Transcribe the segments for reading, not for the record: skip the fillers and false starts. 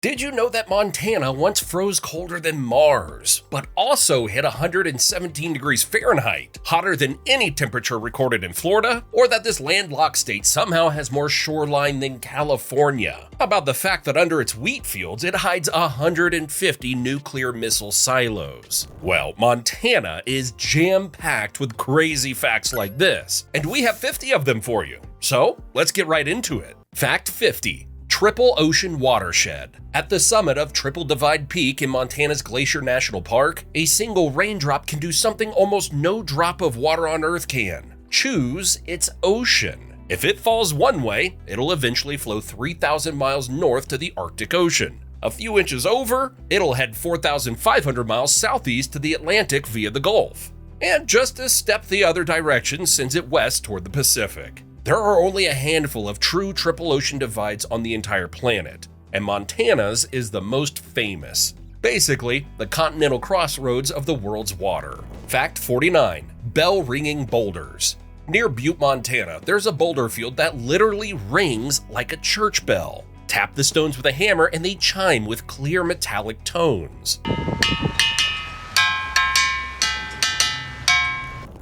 Did you know that Montana once froze colder than Mars, but also hit 117 degrees Fahrenheit, hotter than any temperature recorded in Florida? Or that this landlocked state somehow has more shoreline than California? How about the fact that under its wheat fields it hides 150 nuclear missile silos? Well, Montana is jam-packed with crazy facts like this, and we have 50 of them for you. So, let's get right into it. Fact 50. Triple Ocean Watershed. At the summit of Triple Divide Peak in Montana's Glacier National Park, a single raindrop can do something almost no drop of water on Earth can. Choose its ocean. If it falls one way, it'll eventually flow 3,000 miles north to the Arctic Ocean. A few inches over, it'll head 4,500 miles southeast to the Atlantic via the Gulf. And just a step the other direction sends it west toward the Pacific. There are only a handful of true triple ocean divides on the entire planet, and Montana's is the most famous. Basically, the continental crossroads of the world's water. Fact 49. Bell-ringing boulders. Near Butte, Montana, there's a boulder field that literally rings like a church bell. Tap the stones with a hammer and they chime with clear metallic tones.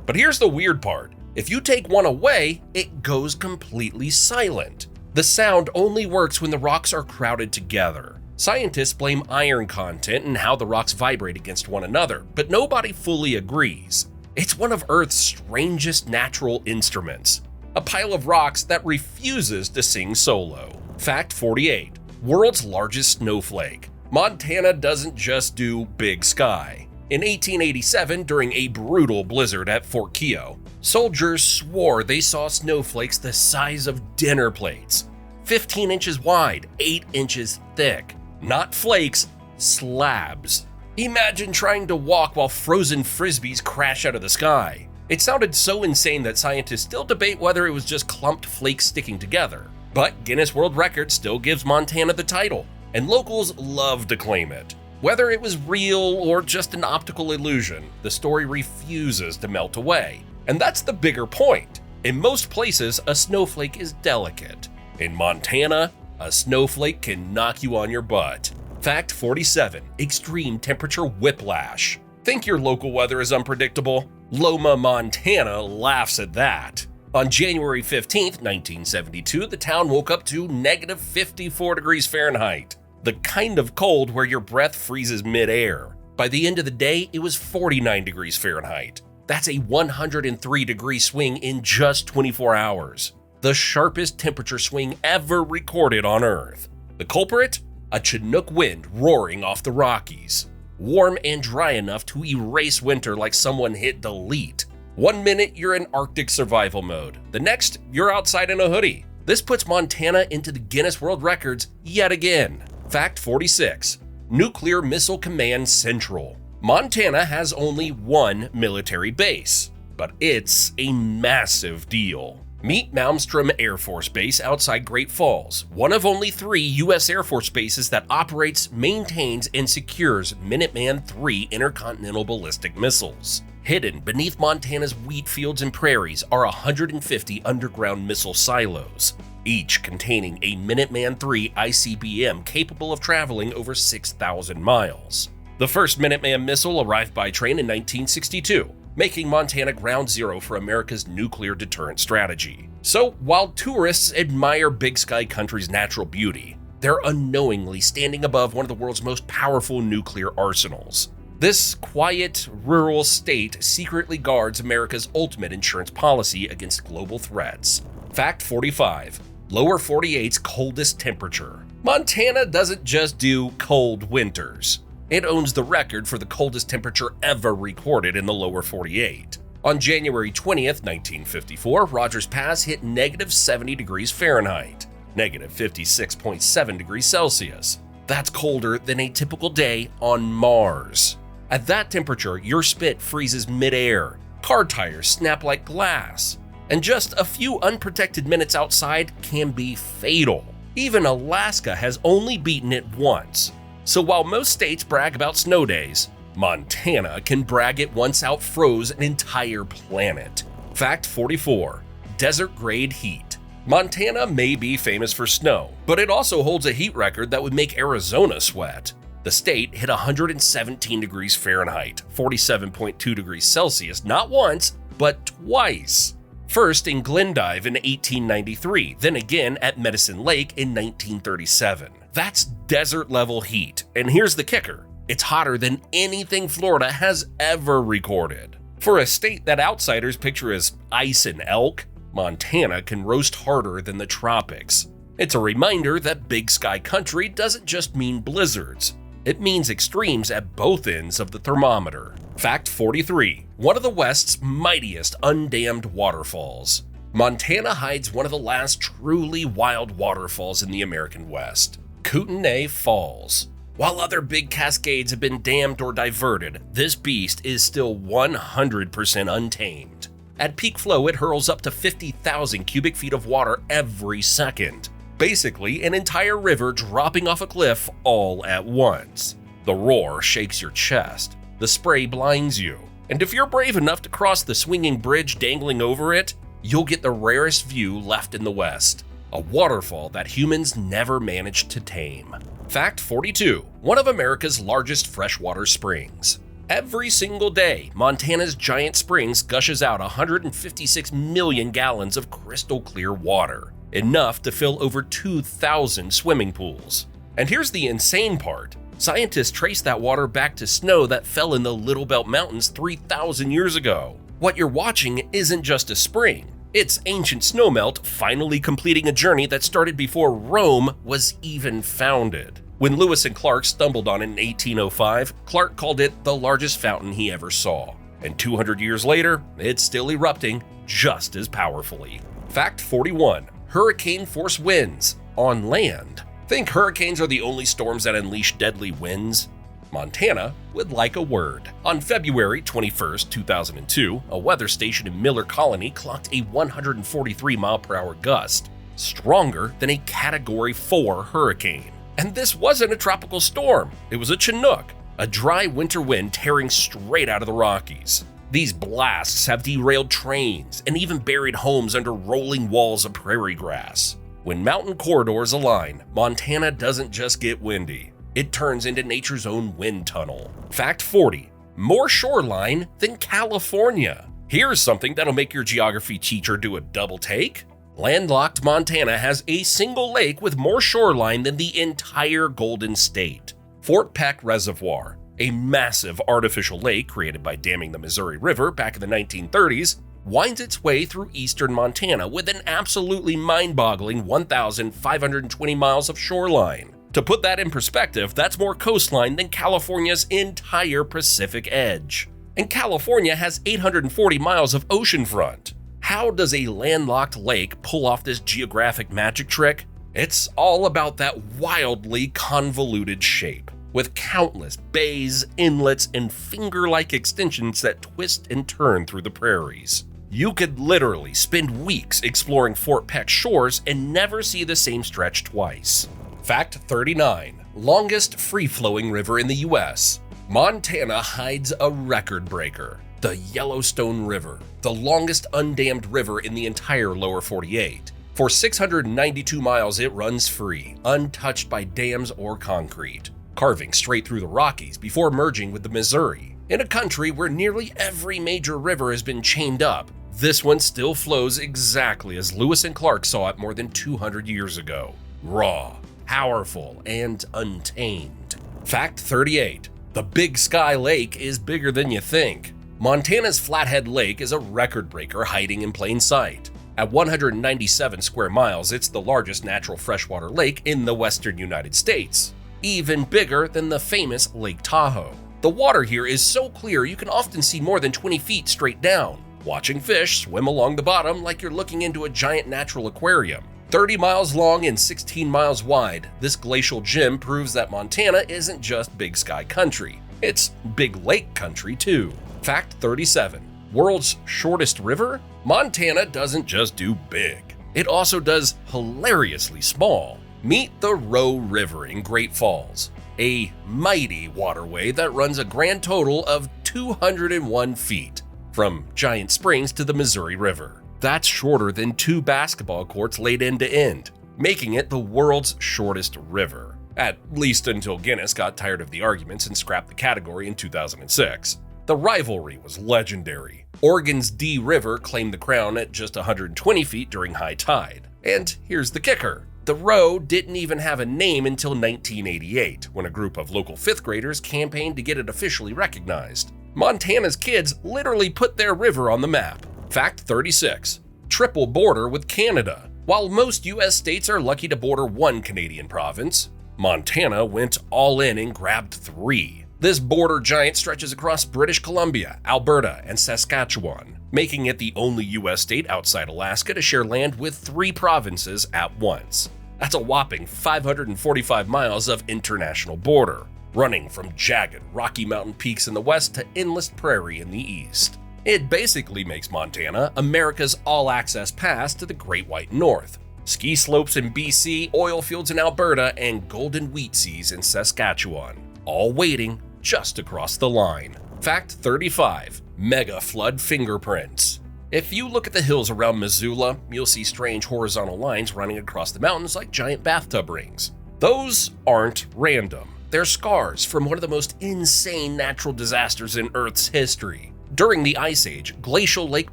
But here's the weird part. If you take one away, it goes completely silent. The sound only works when the rocks are crowded together. Scientists blame iron content and how the rocks vibrate against one another, but nobody fully agrees. It's one of Earth's strangest natural instruments, a pile of rocks that refuses to sing solo. Fact 48. World's largest snowflake. Montana doesn't just do big sky. In 1887, during a brutal blizzard at Fort Keogh, soldiers swore they saw snowflakes the size of dinner plates, 15 inches wide, 8 inches thick. Not flakes, slabs. Imagine trying to walk while frozen frisbees crash out of the sky. It sounded so insane that scientists still debate whether it was just clumped flakes sticking together. But Guinness World Records still gives Montana the title, and locals love to claim it. Whether it was real or just an optical illusion, the story refuses to melt away. And that's the bigger point. In most places, a snowflake is delicate. In Montana, a snowflake can knock you on your butt. Fact 47. Extreme temperature whiplash. Think your local weather is unpredictable? Loma, Montana laughs at that. On January 15th, 1972, the town woke up to negative 54 degrees Fahrenheit. The kind of cold where your breath freezes midair. By the end of the day, it was 49 degrees Fahrenheit. That's a 103-degree swing in just 24 hours. The sharpest temperature swing ever recorded on Earth. The culprit? A Chinook wind roaring off the Rockies. Warm and dry enough to erase winter like someone hit delete. 1 minute you're in Arctic survival mode. The next, you're outside in a hoodie. This puts Montana into the Guinness World Records yet again. Fact 46. Nuclear Missile Command Central. Montana has only one military base, but it's a massive deal. Meet Malmstrom Air Force Base outside Great Falls, one of only 3 U.S. Air Force bases that operates, maintains, and secures Minuteman III intercontinental ballistic missiles. Hidden beneath Montana's wheat fields and prairies are 150 underground missile silos, each containing a Minuteman III ICBM capable of traveling over 6,000 miles. The first Minuteman missile arrived by train in 1962, making Montana ground zero for America's nuclear deterrent strategy. So, while tourists admire Big Sky Country's natural beauty, they're unknowingly standing above one of the world's most powerful nuclear arsenals. This quiet, rural state secretly guards America's ultimate insurance policy against global threats. Fact 45. Lower 48's coldest temperature. Montana doesn't just do cold winters. It owns the record for the coldest temperature ever recorded in the lower 48. On January 20th, 1954, Rogers Pass hit negative 70 degrees Fahrenheit, negative 56.7 degrees Celsius. That's colder than a typical day on Mars. At that temperature, your spit freezes midair, car tires snap like glass, and just a few unprotected minutes outside can be fatal. Even Alaska has only beaten it once. So while most states brag about snow days, Montana can brag it once outfroze an entire planet. Fact 44. Desert grade heat. Montana may be famous for snow, but it also holds a heat record that would make Arizona sweat. The state hit 117 degrees Fahrenheit, 47.2 degrees Celsius, not once, but twice. First in Glendive in 1893, then again at Medicine Lake in 1937. That's desert-level heat, and here's the kicker. It's hotter than anything Florida has ever recorded. For a state that outsiders picture as ice and elk, Montana can roast harder than the tropics. It's a reminder that big sky country doesn't just mean blizzards. It means extremes at both ends of the thermometer. Fact 43. One of the West's mightiest undammed waterfalls. Montana hides one of the last truly wild waterfalls in the American West, Kootenai Falls. While other big cascades have been dammed or diverted, this beast is still 100% untamed. At peak flow, it hurls up to 50,000 cubic feet of water every second. Basically, an entire river dropping off a cliff all at once. The roar shakes your chest. The spray blinds you. And if you're brave enough to cross the swinging bridge dangling over it, you'll get the rarest view left in the West. A waterfall that humans never managed to tame. Fact 42. One of America's largest freshwater springs. Every single day, Montana's giant springs gushes out 156 million gallons of crystal clear water, enough to fill over 2,000 swimming pools. And here's the insane part. Scientists trace that water back to snow that fell in the Little Belt Mountains 3,000 years ago. What you're watching isn't just a spring. It's ancient snowmelt finally completing a journey that started before Rome was even founded. When Lewis and Clark stumbled on it in 1805, Clark called it the largest fountain he ever saw. And 200 years later, it's still erupting just as powerfully. Fact 41. Hurricane-force winds on land. Think hurricanes are the only storms that unleash deadly winds? Montana would like a word. On February 21, 2002, a weather station in Miller Colony clocked a 143-mile-per-hour gust, stronger than a Category 4 hurricane. And this wasn't a tropical storm, it was a Chinook, a dry winter wind tearing straight out of the Rockies. These blasts have derailed trains and even buried homes under rolling walls of prairie grass. When mountain corridors align, Montana doesn't just get windy, it turns into nature's own wind tunnel. Fact 40. More shoreline than California. Here's something that'll make your geography teacher do a double take. Landlocked Montana has a single lake with more shoreline than the entire Golden State. Fort Peck Reservoir, a massive artificial lake created by damming the Missouri River back in the 1930s, winds its way through eastern Montana with an absolutely mind-boggling 1,520 miles of shoreline. To put that in perspective, that's more coastline than California's entire Pacific edge. And California has 840 miles of oceanfront. How does a landlocked lake pull off this geographic magic trick? It's all about that wildly convoluted shape, with countless bays, inlets, and finger-like extensions that twist and turn through the prairies. You could literally spend weeks exploring Fort Peck's shores and never see the same stretch twice. Fact 39. Longest free-flowing river in the US. Montana hides a record breaker. The Yellowstone River, the longest undammed river in the entire lower 48. For 692 miles, it runs free, untouched by dams or concrete, carving straight through the Rockies before merging with the Missouri. In a country where nearly every major river has been chained up, this one still flows exactly as Lewis and Clark saw it more than 200 years ago. Raw, powerful, and untamed. Fact 38. The Big Sky Lake is bigger than you think. Montana's Flathead Lake is a record breaker hiding in plain sight. At 197 square miles, it's the largest natural freshwater lake in the western United States, even bigger than the famous Lake Tahoe. The water here is so clear you can often see more than 20 feet straight down, watching fish swim along the bottom like you're looking into a giant natural aquarium. 30 miles long and 16 miles wide, this glacial gem proves that Montana isn't just big sky country, it's big lake country too. Fact 37. World's shortest river? Montana doesn't just do big. It also does hilariously small. Meet the Roe River in Great Falls, a mighty waterway that runs a grand total of 201 feet, from Giant Springs to the Missouri River. That's shorter than 2 basketball courts laid end to end, making it the world's shortest river. At least until Guinness got tired of the arguments and scrapped the category in 2006. The rivalry was legendary. Oregon's Dee River claimed the crown at just 120 feet during high tide. And here's the kicker. The road didn't even have a name until 1988, when a group of local 5th graders campaigned to get it officially recognized. Montana's kids literally put their river on the map. Fact 36. Triple border with Canada. While most US states are lucky to border 1 Canadian province, Montana went all in and grabbed 3. This border giant stretches across British Columbia, Alberta, and Saskatchewan, making it the only US state outside Alaska to share land with 3 provinces at once. That's a whopping 545 miles of international border, running from jagged Rocky Mountain peaks in the west to endless prairie in the east. It basically makes Montana America's all-access pass to the Great White North. Ski slopes in BC, oil fields in Alberta, and golden wheat seas in Saskatchewan, all waiting just across the line. Fact 35. Mega flood fingerprints. If you look at the hills around Missoula, you'll see strange horizontal lines running across the mountains like giant bathtub rings. Those aren't random. They're scars from one of the most insane natural disasters in Earth's history. During the Ice Age, glacial Lake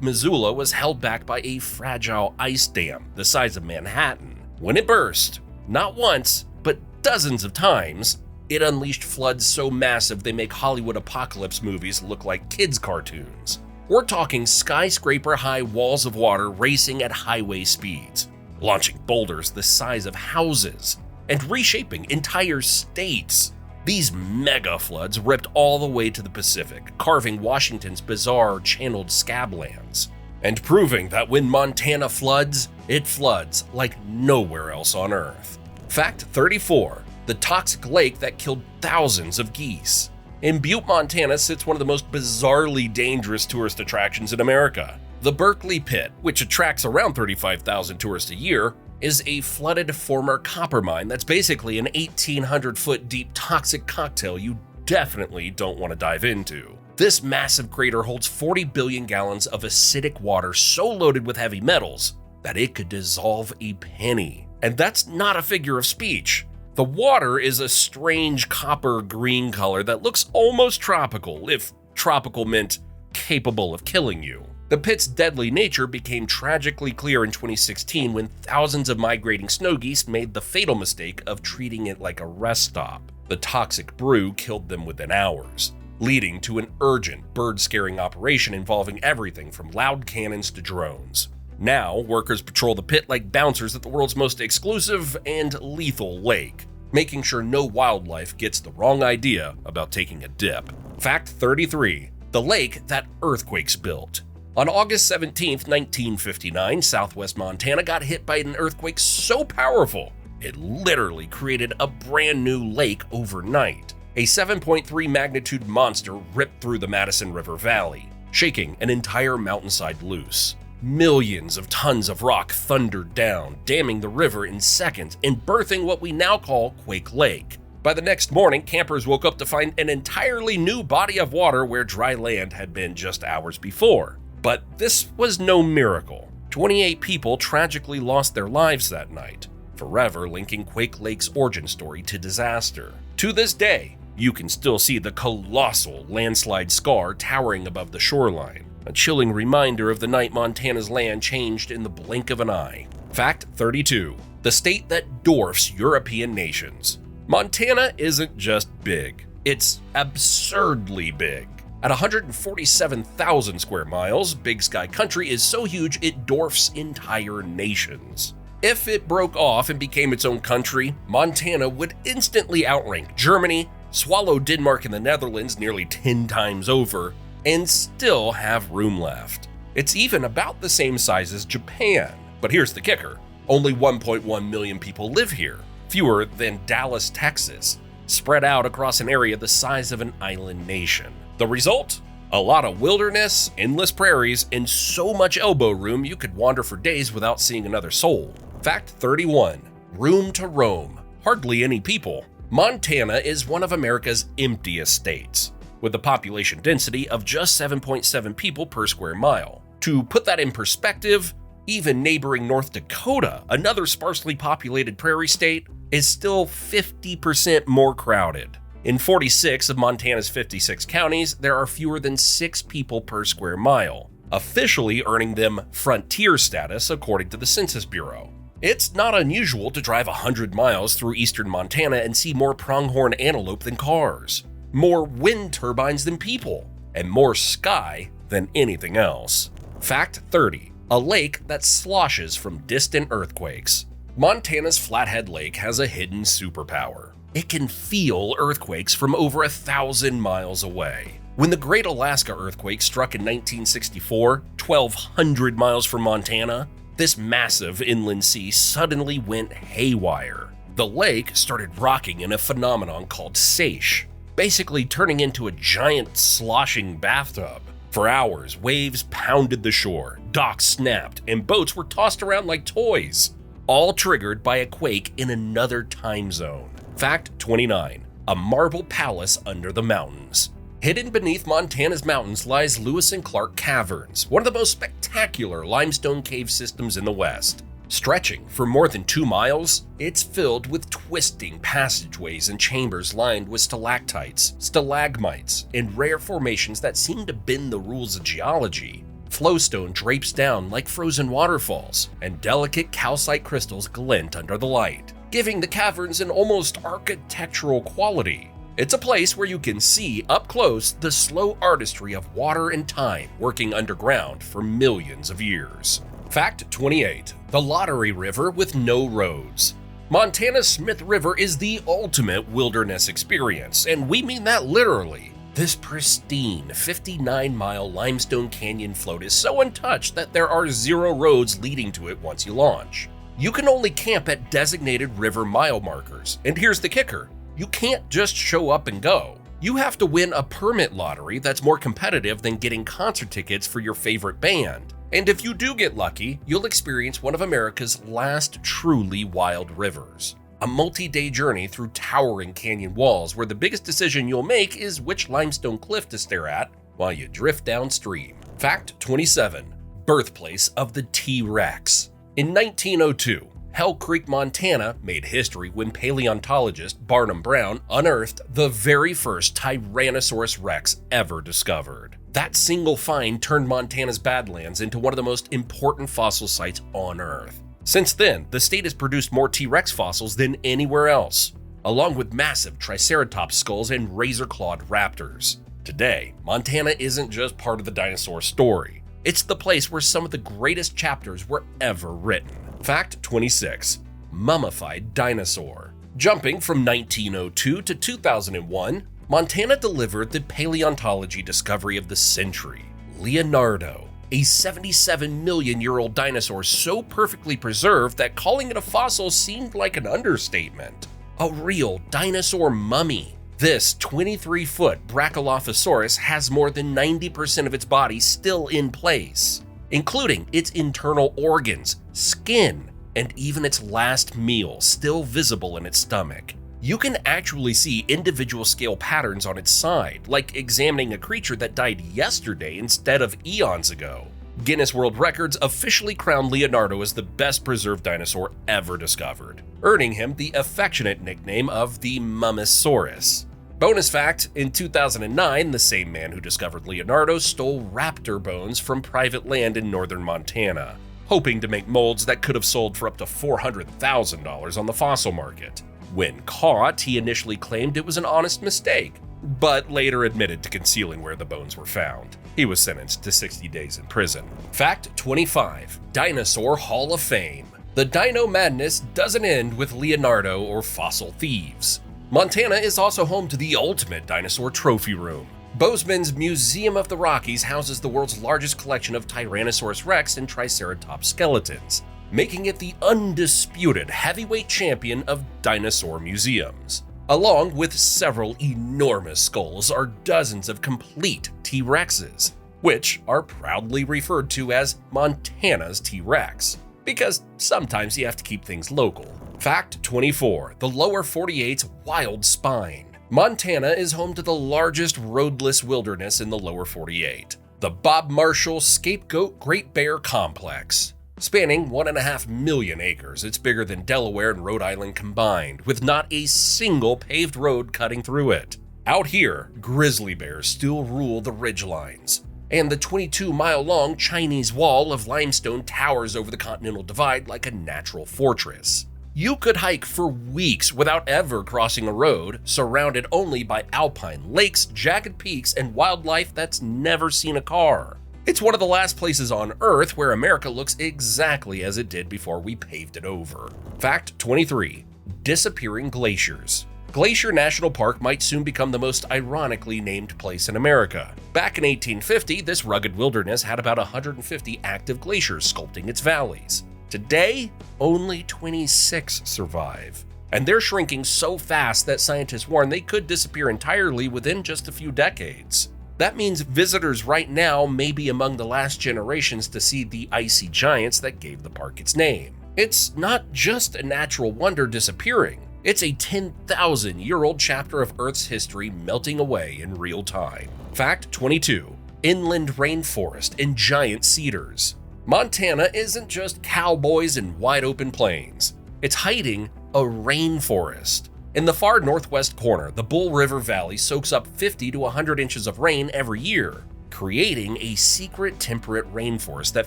Missoula was held back by a fragile ice dam the size of Manhattan. When it burst, not once, but dozens of times, it unleashed floods so massive they make Hollywood apocalypse movies look like kids' cartoons. We're talking skyscraper-high walls of water racing at highway speeds, launching boulders the size of houses, and reshaping entire states. These mega floods ripped all the way to the Pacific, carving Washington's bizarre channeled scablands, and proving that when Montana floods, it floods like nowhere else on Earth. Fact 34. The toxic lake that killed thousands of geese. In Butte, Montana sits one of the most bizarrely dangerous tourist attractions in America. The Berkeley Pit, which attracts around 35,000 tourists a year, is a flooded former copper mine that's basically an 1,800-foot deep toxic cocktail you definitely don't want to dive into. This massive crater holds 40 billion gallons of acidic water so loaded with heavy metals that it could dissolve a penny. And that's not a figure of speech. The water is a strange copper-green color that looks almost tropical, if tropical meant capable of killing you. The pit's deadly nature became tragically clear in 2016 when thousands of migrating snow geese made the fatal mistake of treating it like a rest stop. The toxic brew killed them within hours, leading to an urgent bird-scaring operation involving everything from loud cannons to drones. Now, workers patrol the pit like bouncers at the world's most exclusive and lethal lake, making sure no wildlife gets the wrong idea about taking a dip. Fact 33. The lake that earthquakes built. On August 17, 1959, southwest Montana got hit by an earthquake so powerful, it literally created a brand new lake overnight. A 7.3 magnitude monster ripped through the Madison River Valley, shaking an entire mountainside loose. Millions of tons of rock thundered down, damming the river in seconds and birthing what we now call Quake Lake. By the next morning, campers woke up to find an entirely new body of water where dry land had been just hours before. But this was no miracle. 28 people tragically lost their lives that night, forever linking Quake Lake's origin story to disaster. To this day, you can still see the colossal landslide scar towering above the shoreline, a chilling reminder of the night Montana's land changed in the blink of an eye. Fact 32. The state that dwarfs European nations. Montana isn't just big, it's absurdly big. At 147,000 square miles, Big Sky Country is so huge it dwarfs entire nations. If it broke off and became its own country, Montana would instantly outrank Germany, swallow Denmark and the Netherlands nearly 10 times over, and still have room left. It's even about the same size as Japan. But here's the kicker. Only 1.1 million people live here, fewer than Dallas, Texas, spread out across an area the size of an island nation. The result? A lot of wilderness, endless prairies, and so much elbow room you could wander for days without seeing another soul. Fact 31. Room to roam. Hardly any people. Montana is one of America's emptiest states, with a population density of just 7.7 people per square mile. To put that in perspective, Even neighboring North Dakota, another sparsely populated prairie state, is still 50% more crowded. In 46 of Montana's 56 counties, there are fewer than 6 people per square mile, officially earning them frontier status according to the Census Bureau. It's not unusual to drive 100 miles through eastern Montana and see more pronghorn antelope than cars, more wind turbines than people, and more sky than anything else. Fact 30. A lake that sloshes from distant earthquakes. Montana's Flathead Lake has a hidden superpower. It can feel earthquakes from over 1,000 miles away. When the Great Alaska Earthquake struck in 1964, 1,200 miles from Montana, this massive inland sea suddenly went haywire. The lake started rocking in a phenomenon called seiche, basically turning into a giant sloshing bathtub. For hours, waves pounded the shore, docks snapped, and boats were tossed around like toys, all triggered by a quake in another time zone. Fact 29. A marble palace under the mountains. Hidden beneath Montana's mountains lies Lewis and Clark Caverns, one of the most spectacular limestone cave systems in the West. Stretching for more than 2 miles, it's filled with twisting passageways and chambers lined with stalactites, stalagmites, and rare formations that seem to bend the rules of geology. Flowstone drapes down like frozen waterfalls, and delicate calcite crystals glint under the light, giving the caverns an almost architectural quality. It's a place where you can see up close the slow artistry of water and time working underground for millions of years. Fact 28. The Lottery River with no roads. Montana's Smith River is the ultimate wilderness experience, and we mean that literally. This pristine 59-mile limestone canyon float is so untouched that there are 0 roads leading to it once you launch. You can only camp at designated river mile markers, and here's the kicker. You can't just show up and go. You have to win a permit lottery that's more competitive than getting concert tickets for your favorite band. And if you do get lucky, you'll experience one of America's last truly wild rivers. A multi-day journey through towering canyon walls where the biggest decision you'll make is which limestone cliff to stare at while you drift downstream. Fact 27. Birthplace of the T-Rex. In 1902, Hell Creek, Montana made history when paleontologist Barnum Brown unearthed the very first Tyrannosaurus rex ever discovered. That single find turned Montana's Badlands into one of the most important fossil sites on Earth. Since then, the state has produced more T-Rex fossils than anywhere else, along with massive Triceratops skulls and razor-clawed raptors. Today, Montana isn't just part of the dinosaur story. It's the place where some of the greatest chapters were ever written. Fact 26. Mummified dinosaur. Jumping from 1902 to 2001, Montana delivered the paleontology discovery of the century, Leonardo, a 77-million-year-old dinosaur so perfectly preserved that calling it a fossil seemed like an understatement. A real dinosaur mummy. This 23-foot Brachylophosaurus has more than 90% of its body still in place, including its internal organs, skin, and even its last meal still visible in its stomach. You can actually see individual scale patterns on its side, like examining a creature that died yesterday instead of eons ago. Guinness World Records officially crowned Leonardo as the best preserved dinosaur ever discovered, earning him the affectionate nickname of the Mummisaurus. Bonus fact, in 2009, the same man who discovered Leonardo stole raptor bones from private land in northern Montana, hoping to make molds that could have sold for up to $400,000 on the fossil market. When caught, he initially claimed it was an honest mistake, but later admitted to concealing where the bones were found. He was sentenced to 60 days in prison. Fact 25. Dinosaur Hall of Fame. The dino madness doesn't end with Leonardo or fossil thieves. Montana is also home to the ultimate dinosaur trophy room. Bozeman's Museum of the Rockies houses the world's largest collection of Tyrannosaurus rex and Triceratops skeletons, making it the undisputed heavyweight champion of dinosaur museums. Along with several enormous skulls are dozens of complete T-Rexes, which are proudly referred to as Montana's T-Rex, because sometimes you have to keep things local. Fact 24. The lower 48's wild spine. Montana is home to the largest roadless wilderness in the lower 48, the Bob Marshall Scapegoat Great Bear Complex. Spanning 1.5 million acres, it's bigger than Delaware and Rhode Island combined, with not a single paved road cutting through it. Out here, grizzly bears still rule the ridgelines, and the 22-mile-long Chinese wall of limestone towers over the Continental Divide like a natural fortress. You could hike for weeks without ever crossing a road, surrounded only by alpine lakes, jagged peaks, and wildlife that's never seen a car. It's one of the last places on Earth where America looks exactly as it did before we paved it over. Fact 23. Disappearing glaciers. Glacier National Park might soon become the most ironically named place in America. Back in 1850, this rugged wilderness had about 150 active glaciers sculpting its valleys. Today, only 26 survive. And they're shrinking so fast that scientists warn they could disappear entirely within just a few decades. That means visitors right now may be among the last generations to see the icy giants that gave the park its name. It's not just a natural wonder disappearing. It's a 10,000-year-old chapter of Earth's history melting away in real time. Fact 22. Inland rainforest and giant cedars. Montana isn't just cowboys and wide-open plains. It's hiding a rainforest. In the far northwest corner, the Bull River Valley soaks up 50 to 100 inches of rain every year, creating a secret temperate rainforest that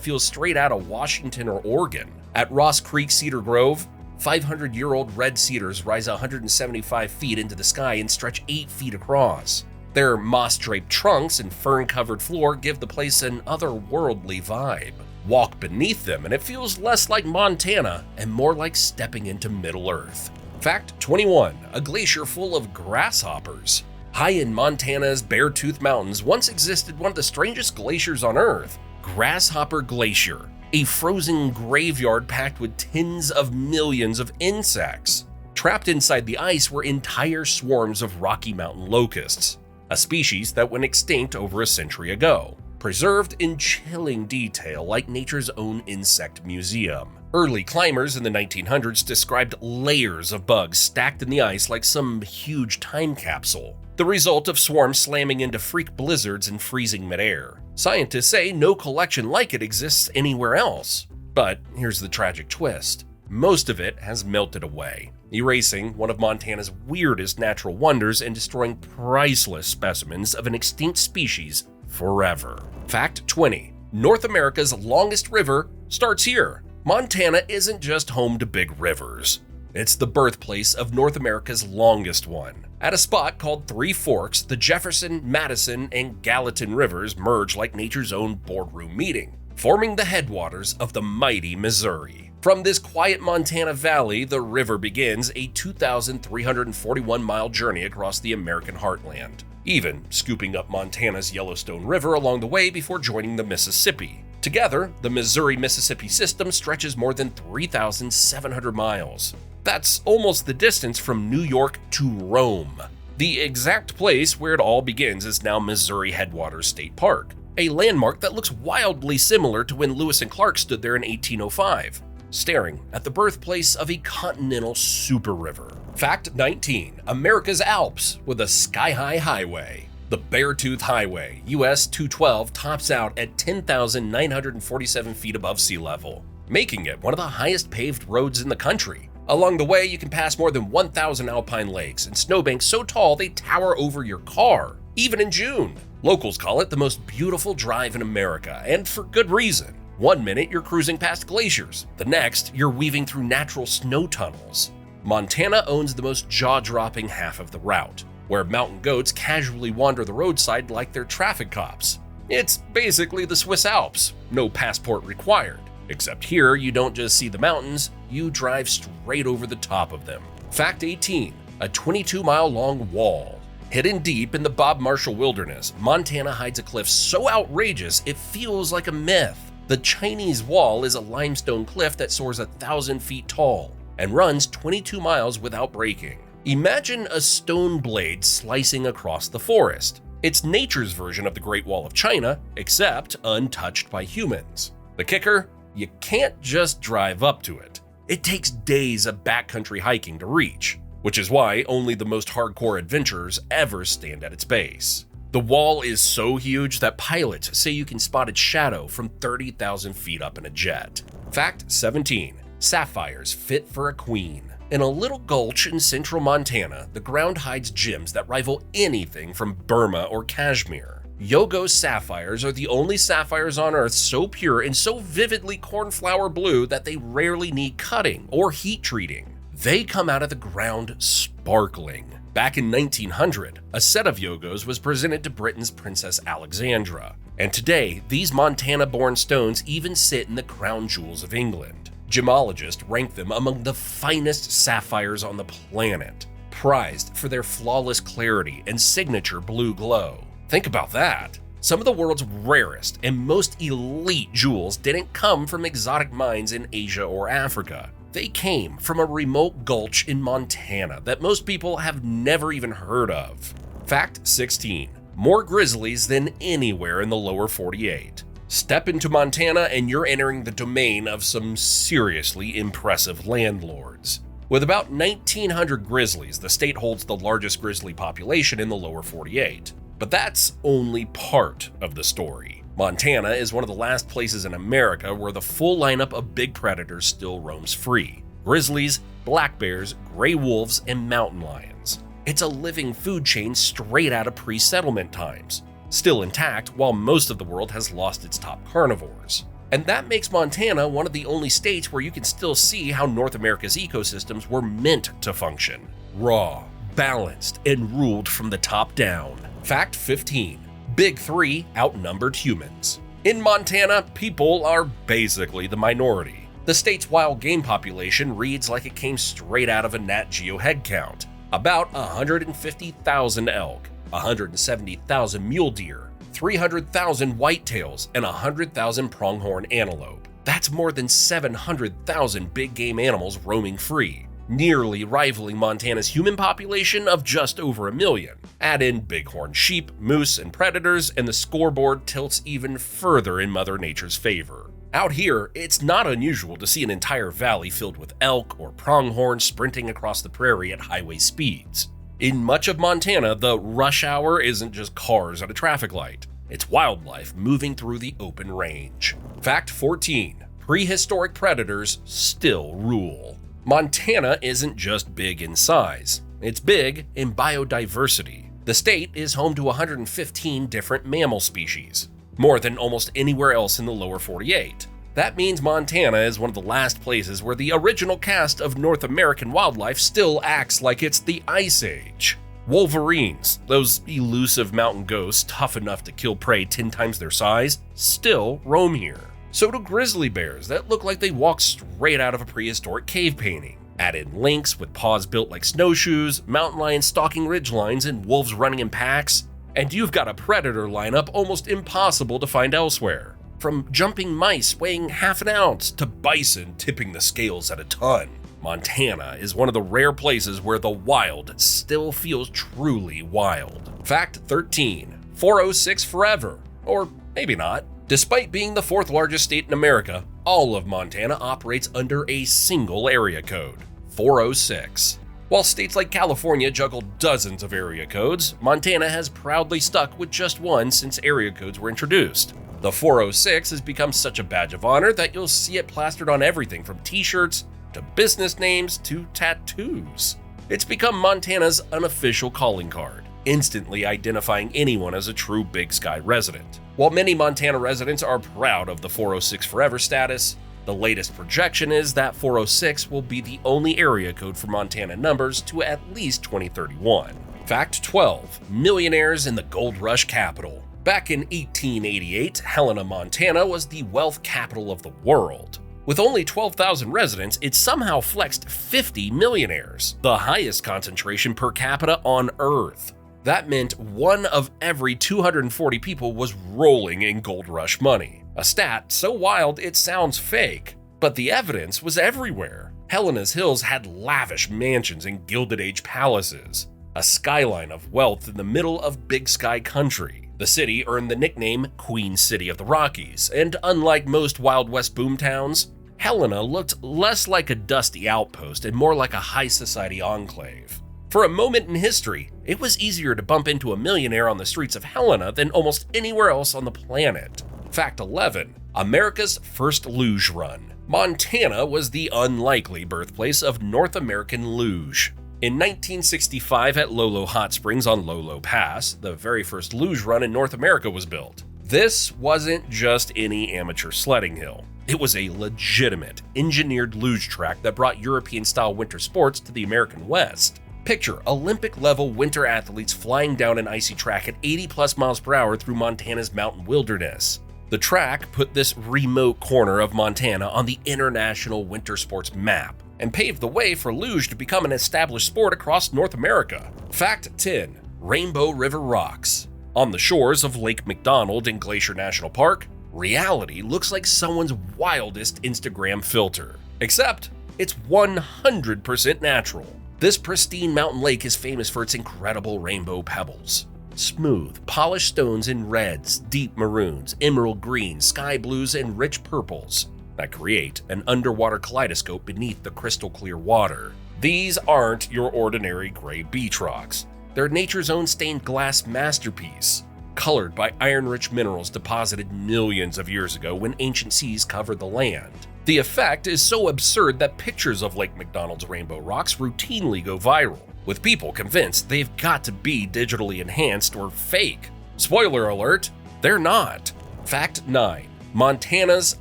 feels straight out of Washington or Oregon. At Ross Creek Cedar Grove, 500-year-old red cedars rise 175 feet into the sky and stretch 8 feet across. Their moss-draped trunks and fern-covered floor give the place an otherworldly vibe. Walk beneath them and it feels less like Montana and more like stepping into Middle Earth. Fact 21. A glacier full of grasshoppers. High in Montana's Beartooth Mountains once existed one of the strangest glaciers on Earth, Grasshopper Glacier, a frozen graveyard packed with tens of millions of insects. Trapped inside the ice were entire swarms of Rocky Mountain locusts, a species that went extinct over a century ago, preserved in chilling detail like nature's own insect museum. Early climbers in the 1900s described layers of bugs stacked in the ice like some huge time capsule, the result of swarms slamming into freak blizzards and freezing midair. Scientists say no collection like it exists anywhere else. But here's the tragic twist. Most of it has melted away, erasing one of Montana's weirdest natural wonders and destroying priceless specimens of an extinct species forever. Fact 20. North America's longest river starts here. Montana isn't just home to big rivers. It's the birthplace of North America's longest one. At a spot called Three Forks, the Jefferson, Madison, and Gallatin rivers merge like nature's own boardroom meeting, forming the headwaters of the mighty Missouri. From this quiet Montana valley, the river begins a 2,341-mile journey across the American heartland, even scooping up Montana's Yellowstone River along the way before joining the Mississippi. Together, the Missouri-Mississippi system stretches more than 3,700 miles. That's almost the distance from New York to Rome. The exact place where it all begins is now Missouri Headwaters State Park, a landmark that looks wildly similar to when Lewis and Clark stood there in 1805, staring at the birthplace of a continental super river. Fact 19. America's Alps with a sky-high highway. The Beartooth Highway, US 212, tops out at 10,947 feet above sea level, making it one of the highest paved roads in the country. Along the way, you can pass more than 1,000 alpine lakes and snowbanks so tall they tower over your car, even in June. Locals call it the most beautiful drive in America, and for good reason. One minute you're cruising past glaciers, the next you're weaving through natural snow tunnels. Montana owns the most jaw-dropping half of the route, where mountain goats casually wander the roadside like they're traffic cops. It's basically the Swiss Alps, no passport required. Except here, you don't just see the mountains, you drive straight over the top of them. Fact 18. A 22-mile-long wall. Hidden deep in the Bob Marshall Wilderness, Montana hides a cliff so outrageous it feels like a myth. The Chinese Wall is a limestone cliff that soars 1,000 feet tall and runs 22 miles without breaking. Imagine a stone blade slicing across the forest. It's nature's version of the Great Wall of China, except untouched by humans. The kicker? You can't just drive up to it. It takes days of backcountry hiking to reach, which is why only the most hardcore adventurers ever stand at its base. The wall is so huge that pilots say you can spot its shadow from 30,000 feet up in a jet. Fact 17. Sapphires fit for a queen. In a little gulch in central Montana, the ground hides gems that rival anything from Burma or Kashmir. Yogo sapphires are the only sapphires on Earth so pure and so vividly cornflower blue that they rarely need cutting or heat treating. They come out of the ground sparkling. Back in 1900, a set of Yogos was presented to Britain's Princess Alexandra, and today these Montana-born stones even sit in the crown jewels of England. Gemologists rank them among the finest sapphires on the planet, prized for their flawless clarity and signature blue glow. Think about that. Some of the world's rarest and most elite jewels didn't come from exotic mines in Asia or Africa. They came from a remote gulch in Montana that most people have never even heard of. Fact 16. More grizzlies than anywhere in the lower 48. Step into Montana and you're entering the domain of some seriously impressive landlords. With about 1,900 grizzlies, the state holds the largest grizzly population in the lower 48. But that's only part of the story. Montana is one of the last places in America where the full lineup of big predators still roams free. Grizzlies, black bears, gray wolves, and mountain lions. It's a living food chain straight out of pre-settlement times, still intact while most of the world has lost its top carnivores. And that makes Montana one of the only states where you can still see how North America's ecosystems were meant to function. Raw, balanced, and ruled from the top down. Fact 15. Big Three outnumbered humans. In Montana, people are basically the minority. The state's wild game population reads like it came straight out of a Nat Geo headcount. About 150,000 elk, 170,000 mule deer, 300,000 whitetails, and 100,000 pronghorn antelope. That's more than 700,000 big game animals roaming free, nearly rivaling Montana's human population of just over 1 million. Add in bighorn sheep, moose, and predators, and the scoreboard tilts even further in Mother Nature's favor. Out here, it's not unusual to see an entire valley filled with elk or pronghorn sprinting across the prairie at highway speeds. In much of Montana, the rush hour isn't just cars at a traffic light. It's wildlife moving through the open range. Fact 14. Prehistoric predators still rule. Montana isn't just big in size, it's big in biodiversity. The state is home to 115 different mammal species, more than almost anywhere else in the lower 48. That means Montana is one of the last places where the original cast of North American wildlife still acts like it's the Ice Age. Wolverines, those elusive mountain ghosts tough enough to kill prey 10 times their size, still roam here. So do grizzly bears that look like they walk straight out of a prehistoric cave painting. Add in lynx with paws built like snowshoes, mountain lions stalking ridgelines, and wolves running in packs, and you've got a predator lineup almost impossible to find elsewhere. From jumping mice weighing half an ounce to bison tipping the scales at a ton, Montana is one of the rare places where the wild still feels truly wild. Fact 13. 406 forever. Or maybe not. Despite being the 4th largest state in America, all of Montana operates under a single area code, 406. While states like California juggle dozens of area codes, Montana has proudly stuck with just one since area codes were introduced. The 406 has become such a badge of honor that you'll see it plastered on everything from t-shirts to business names to tattoos. It's become Montana's unofficial calling card, instantly identifying anyone as a true Big Sky resident. While many Montana residents are proud of the 406 Forever status, the latest projection is that 406 will be the only area code for Montana numbers to at least 2031. Fact 12. Millionaires in the Gold Rush capital. Back in 1888, Helena, Montana was the wealth capital of the world. With only 12,000 residents, it somehow flexed 50 millionaires, the highest concentration per capita on Earth. That meant 1 of every 240 people was rolling in gold rush money. A stat so wild it sounds fake, but the evidence was everywhere. Helena's Hills had lavish mansions and Gilded Age palaces, a skyline of wealth in the middle of Big Sky country. The city earned the nickname Queen City of the Rockies, and unlike most Wild West boomtowns, Helena looked less like a dusty outpost and more like a high society enclave. For a moment in history, it was easier to bump into a millionaire on the streets of Helena than almost anywhere else on the planet. Fact 11. America's first luge run. Montana was the unlikely birthplace of North American luge. In 1965 at Lolo Hot Springs on Lolo Pass, the very first luge run in North America was built. This wasn't just any amateur sledding hill. It was a legitimate, engineered luge track that brought European-style winter sports to the American West. Picture Olympic-level winter athletes flying down an icy track at 80+ miles per hour through Montana's mountain wilderness. The track put this remote corner of Montana on the international winter sports map and paved the way for luge to become an established sport across North America. Fact 10. Rainbow River Rocks. On the shores of Lake McDonald in Glacier National Park, reality looks like someone's wildest Instagram filter. Except, it's 100% natural. This pristine mountain lake is famous for its incredible rainbow pebbles. Smooth, polished stones in reds, deep maroons, emerald greens, sky blues, and rich purples that create an underwater kaleidoscope beneath the crystal clear water. These aren't your ordinary gray beach rocks. They're nature's own stained glass masterpiece, colored by iron-rich minerals deposited millions of years ago when ancient seas covered the land. The effect is so absurd that pictures of Lake McDonald's rainbow rocks routinely go viral, with people convinced they've got to be digitally enhanced or fake. Spoiler alert, they're not. Fact 9. Montana's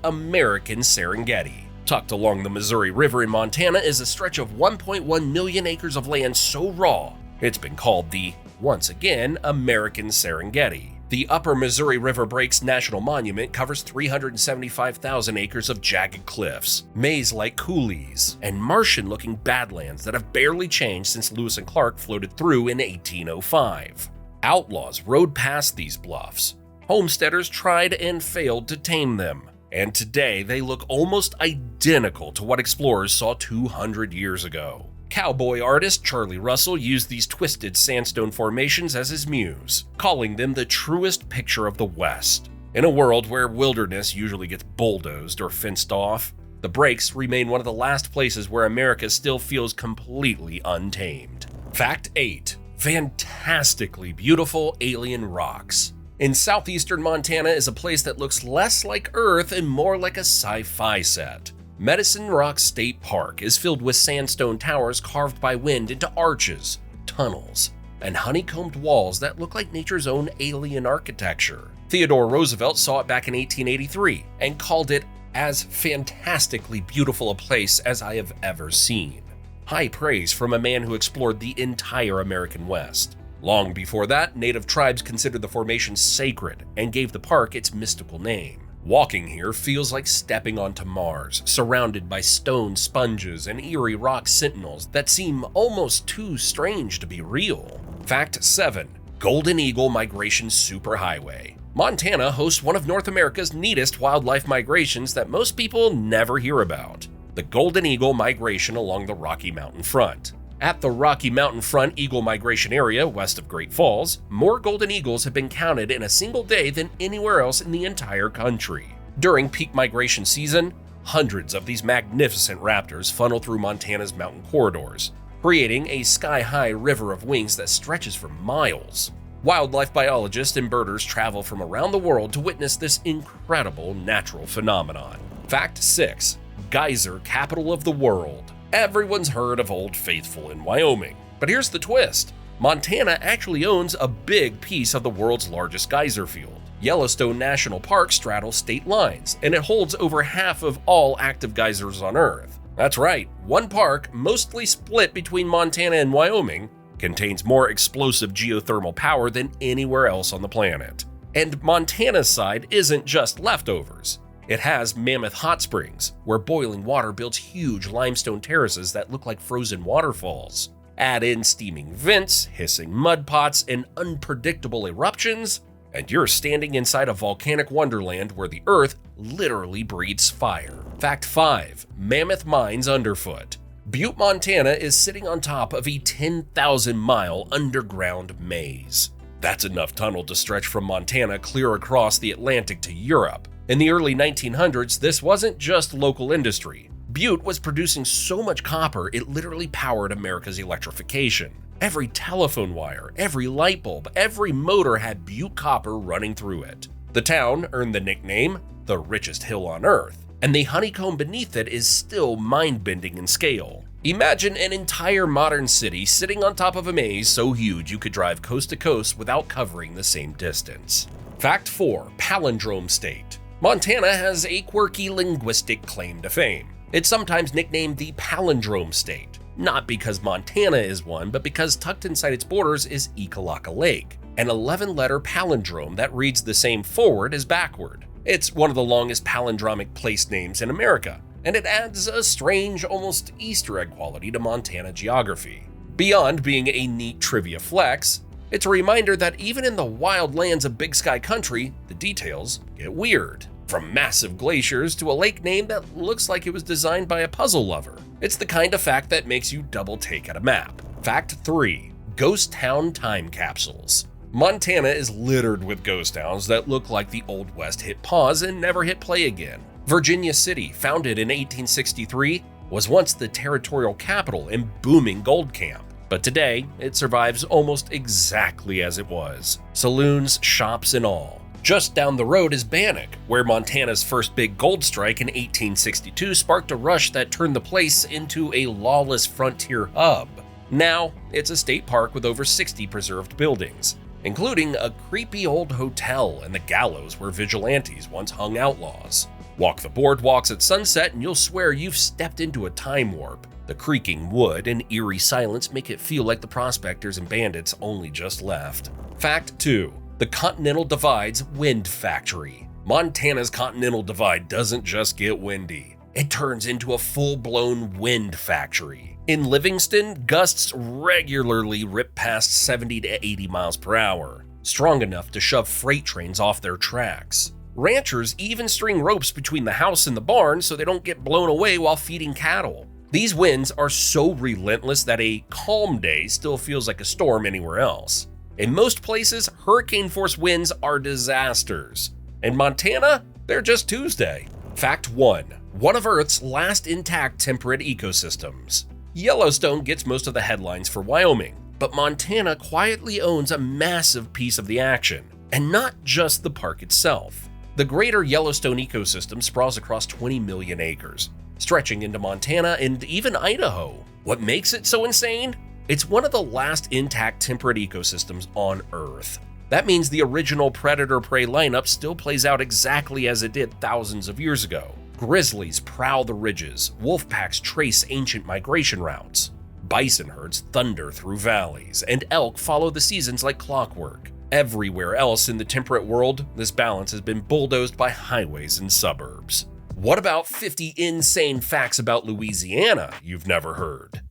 American Serengeti. Tucked along the Missouri River in Montana is a stretch of 1.1 million acres of land so raw, it's been called the, once again, American Serengeti. The Upper Missouri River Breaks National Monument covers 375,000 acres of jagged cliffs, maze-like coulees, and Martian-looking badlands that have barely changed since Lewis and Clark floated through in 1805. Outlaws rode past these bluffs. Homesteaders tried and failed to tame them, and today they look almost identical to what explorers saw 200 years ago. Cowboy artist Charlie Russell used these twisted sandstone formations as his muse, calling them the truest picture of the West. In a world where wilderness usually gets bulldozed or fenced off, the Breaks remain one of the last places where America still feels completely untamed. Fact 8. Fantastically beautiful alien rocks. In southeastern Montana is a place that looks less like Earth and more like a sci-fi set. Medicine Rock State Park is filled with sandstone towers carved by wind into arches, tunnels, and honeycombed walls that look like nature's own alien architecture. Theodore Roosevelt saw it back in 1883 and called it as fantastically beautiful a place as I have ever seen. High praise from a man who explored the entire American West. Long before that, native tribes considered the formation sacred and gave the park its mystical name. Walking here feels like stepping onto Mars, surrounded by stone sponges and eerie rock sentinels that seem almost too strange to be real. Fact 7. Golden Eagle Migration Superhighway. Montana hosts one of North America's neatest wildlife migrations that most people never hear about: the Golden Eagle Migration along the Rocky Mountain front. At the Rocky Mountain Front Eagle Migration Area west of Great Falls, more golden eagles have been counted in a single day than anywhere else in the entire country. During peak migration season, hundreds of these magnificent raptors funnel through Montana's mountain corridors, creating a sky-high river of wings that stretches for miles. Wildlife biologists and birders travel from around the world to witness this incredible natural phenomenon. Fact 6. Geyser Capital of the World. Everyone's heard of Old Faithful in Wyoming, but here's the twist. Montana actually owns a big piece of the world's largest geyser field. Yellowstone National Park straddles state lines, and it holds over half of all active geysers on Earth. That's right, one park, mostly split between Montana and Wyoming, contains more explosive geothermal power than anywhere else on the planet. And Montana's side isn't just leftovers. It has Mammoth Hot Springs, where boiling water builds huge limestone terraces that look like frozen waterfalls. Add in steaming vents, hissing mud pots, and unpredictable eruptions, and you're standing inside a volcanic wonderland where the earth literally breathes fire. Fact 5. Mammoth Mines Underfoot. Butte, Montana is sitting on top of a 10,000-mile underground maze. That's enough tunnel to stretch from Montana clear across the Atlantic to Europe. In the early 1900s, this wasn't just local industry. Butte was producing so much copper it literally powered America's electrification. Every telephone wire, every light bulb, every motor had Butte copper running through it. The town earned the nickname, the richest hill on Earth, and the honeycomb beneath it is still mind-bending in scale. Imagine an entire modern city sitting on top of a maze so huge you could drive coast to coast without covering the same distance. Fact 4. Palindrome State. Montana has a quirky linguistic claim to fame. It's sometimes nicknamed the Palindrome State, not because Montana is one, but because tucked inside its borders is Ekalaka Lake, an 11-letter palindrome that reads the same forward as backward. It's one of the longest palindromic place names in America, and it adds a strange, almost Easter egg quality to Montana geography. Beyond being a neat trivia flex, it's a reminder that even in the wild lands of Big Sky Country, the details get weird. From massive glaciers to a lake name that looks like it was designed by a puzzle lover. It's the kind of fact that makes you double take at a map. Fact 3. Ghost Town Time Capsules. Montana is littered with ghost towns that look like the Old West hit pause and never hit play again. Virginia City, founded in 1863, was once the territorial capital and booming gold camp. But today, it survives almost exactly as it was. Saloons, shops, and all. Just down the road is Bannock, where Montana's first big gold strike in 1862 sparked a rush that turned the place into a lawless frontier hub. Now, it's a state park with over 60 preserved buildings, including a creepy old hotel and the gallows where vigilantes once hung outlaws. Walk the boardwalks at sunset and you'll swear you've stepped into a time warp. The creaking wood and eerie silence make it feel like the prospectors and bandits only just left. Fact 2. The Continental Divide's Wind Factory. Montana's Continental Divide doesn't just get windy. It turns into a full-blown wind factory. In Livingston, gusts regularly rip past 70 to 80 miles per hour, strong enough to shove freight trains off their tracks. Ranchers even string ropes between the house and the barn so they don't get blown away while feeding cattle. These winds are so relentless that a calm day still feels like a storm anywhere else. In most places, hurricane-force winds are disasters. In Montana, they're just Tuesday. Fact 1. One of Earth's last intact temperate ecosystems. Yellowstone gets most of the headlines for Wyoming, but Montana quietly owns a massive piece of the action, and not just the park itself. The greater Yellowstone ecosystem sprawls across 20 million acres, stretching into Montana and even Idaho. What makes it so insane? It's one of the last intact temperate ecosystems on Earth. That means the original predator-prey lineup still plays out exactly as it did thousands of years ago. Grizzlies prowl the ridges, wolf packs trace ancient migration routes, bison herds thunder through valleys, and elk follow the seasons like clockwork. Everywhere else in the temperate world, this balance has been bulldozed by highways and suburbs. What about 50 insane facts about Louisiana you've never heard?